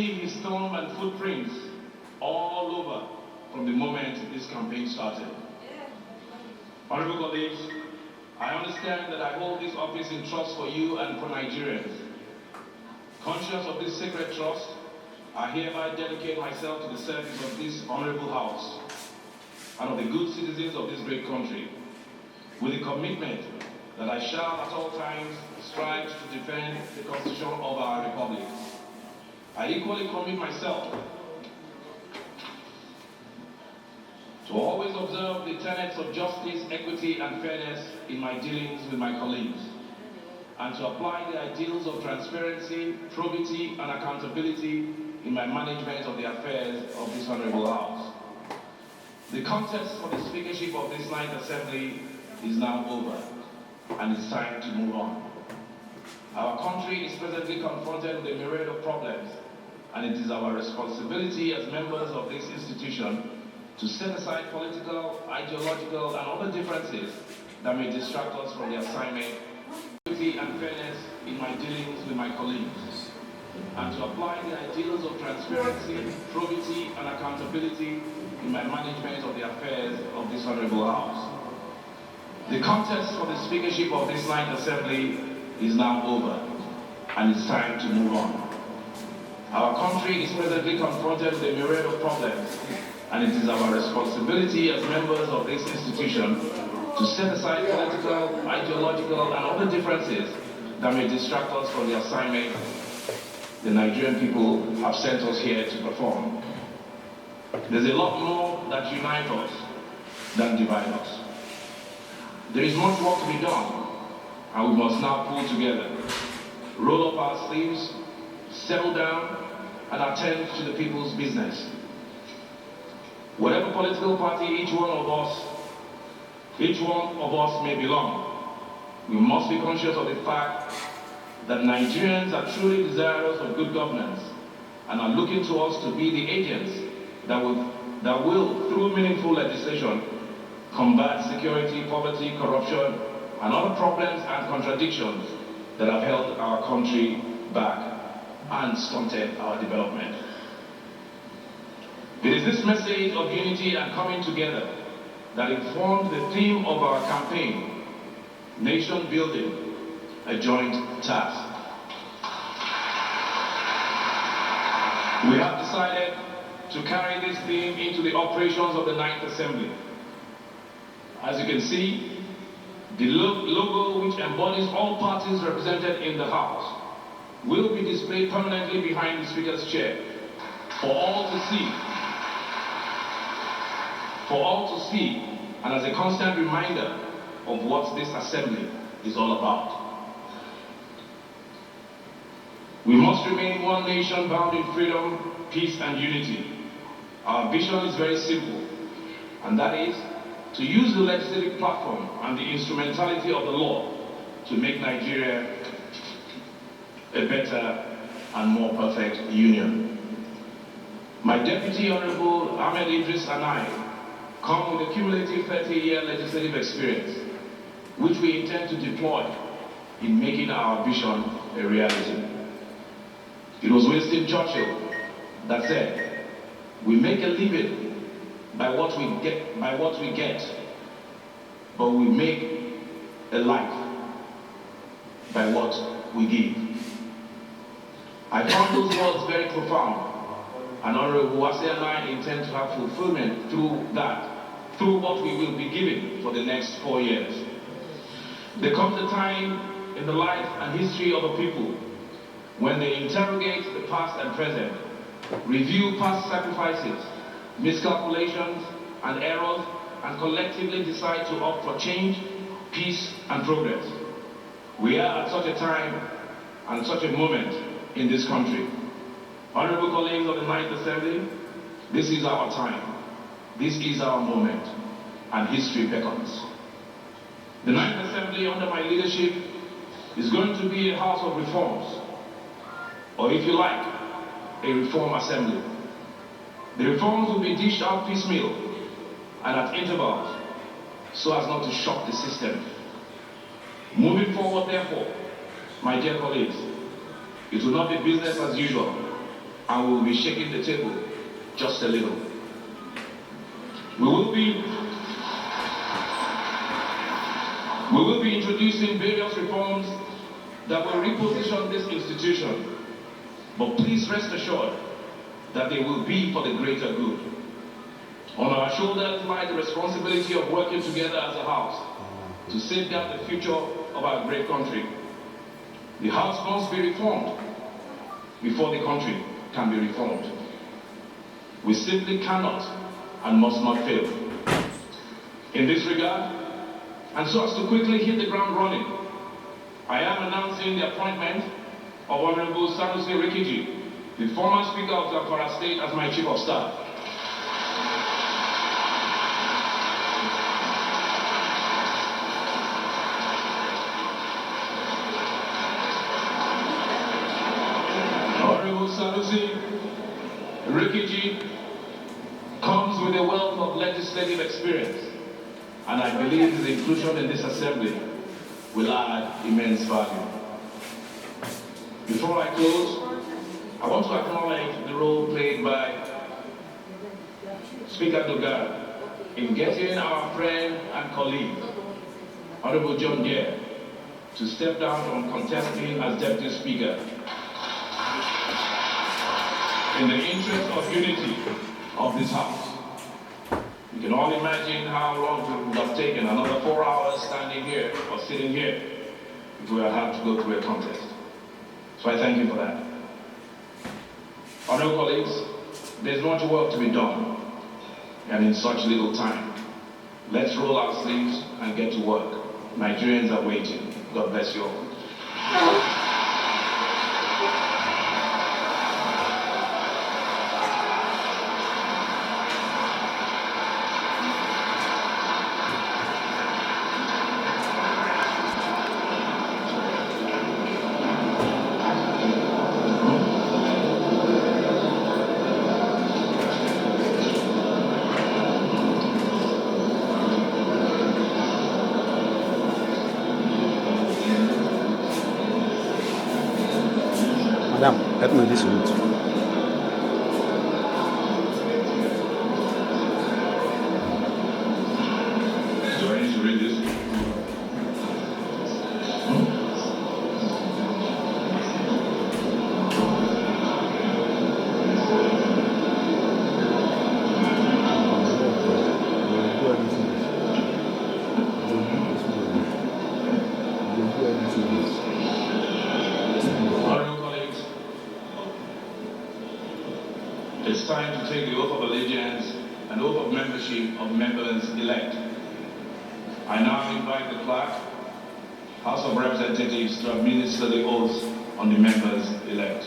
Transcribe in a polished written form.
see his thumb and footprints all over from the moment this campaign started. Honorable colleagues, I understand that I hold this office in trust for you and for Nigerians. Conscious of this sacred trust, I hereby dedicate myself to the service of this honorable house and of the good citizens of this great country, with the commitment that I shall at all times strive to defend the Constitution of our Republic. I equally commit myself to always observe the tenets of justice, equity, and fairness in my dealings with my colleagues, and to apply the ideals of transparency, probity, and accountability in my management of the affairs of this honorable house. The contest for the speakership of this ninth assembly is now over, and it's time to move on. Our country is presently confronted with a myriad of problems, and it is our responsibility as members of this institution to set aside political, ideological, and other differences that may distract us from the assignment, equity and fairness in my dealings with my colleagues, and to apply the ideals of transparency, probity, and accountability in my management of the affairs of this honorable house. The contest for the speakership of this ninth assembly is now over, and it's time to move on. Our country is presently confronted with a myriad of problems, and it is our responsibility as members of this institution to set aside political, ideological, and other differences that may distract us from the assignment the Nigerian people have sent us here to perform. There's a lot more that unites us than divides us. There is much work to be done, and we must now pull together, roll up our sleeves, settle down, and attend to the people's business. Whatever political party each one of us may belong, we must be conscious of the fact that Nigerians are truly desirous of good governance and are looking to us to be the agents that will, through meaningful legislation, combat security, poverty, corruption, and other problems and contradictions that have held our country back and stunted our development. It is this message of unity and coming together that informed the theme of our campaign, Nation Building, a Joint Task. We have decided to carry this theme into the operations of the Ninth Assembly. As you can see, the logo, which embodies all parties represented in the House, will be displayed permanently behind the Speaker's chair for all to see. And as a constant reminder of what this assembly is all about. We must remain one nation bound in freedom, peace, and unity. Our vision is very simple, and that is to use the legislative platform and the instrumentality of the law to make Nigeria a better and more perfect union. My Deputy Honorable Ahmed Idris and I come with a cumulative 30-year legislative experience, which we intend to deploy in making our vision a reality. It was Winston Churchill that said, "We make a living by what we get, but we make a life by what we give." I found those words very profound, and Honorable Wase and I intend to have fulfillment through what we will be giving for the next 4 years. There comes a time in the life and history of a people when they interrogate the past and present, review past sacrifices, miscalculations, and errors, and collectively decide to opt for change, peace, and progress. We are at such a time and such a moment in this country. Honorable colleagues of the Ninth Assembly, this is our time. This is our moment, and history beckons. The Ninth Assembly, under my leadership, is going to be a house of reforms, or if you like, a reform assembly. The reforms will be dished out piecemeal and at intervals, so as not to shock the system. Moving forward, therefore, my dear colleagues, it will not be business as usual. and we will be shaking the table just a little. We will be introducing various reforms that will reposition this institution, but please rest assured that they will be for the greater good. On our shoulders lies the responsibility of working together as a house to safeguard the future of our great country. The house must be reformed before the country can be reformed. We simply cannot and must not fail. In this regard, and so as to quickly hit the ground running, I am announcing the appointment of Honorable Sanusi Rikiji, the former Speaker of Zamfara State, as my Chief of Staff. Honorable Sanusi Rikiji comes with a wealth of legislative experience, and I believe his inclusion in this assembly will add immense value. Before I close, I want to acknowledge the role played by Speaker Dogara in getting our friend and colleague, Honorable John Gere, to step down from contesting as Deputy Speaker in the interest of unity of this House. You can all imagine how long it would have taken, another 4 hours standing here or sitting here, if we had had to go through a contest. So I thank you for that. Honorable colleagues, there's much work to be done, and in such little time. Let's roll our sleeves and get to work. Nigerians are waiting. God bless you all. Madam, help me this route. Do I need to read this? It's time to take the oath of allegiance and oath of membership of members-elect. I now invite the clerk, House of Representatives, to administer the oaths on the members-elect.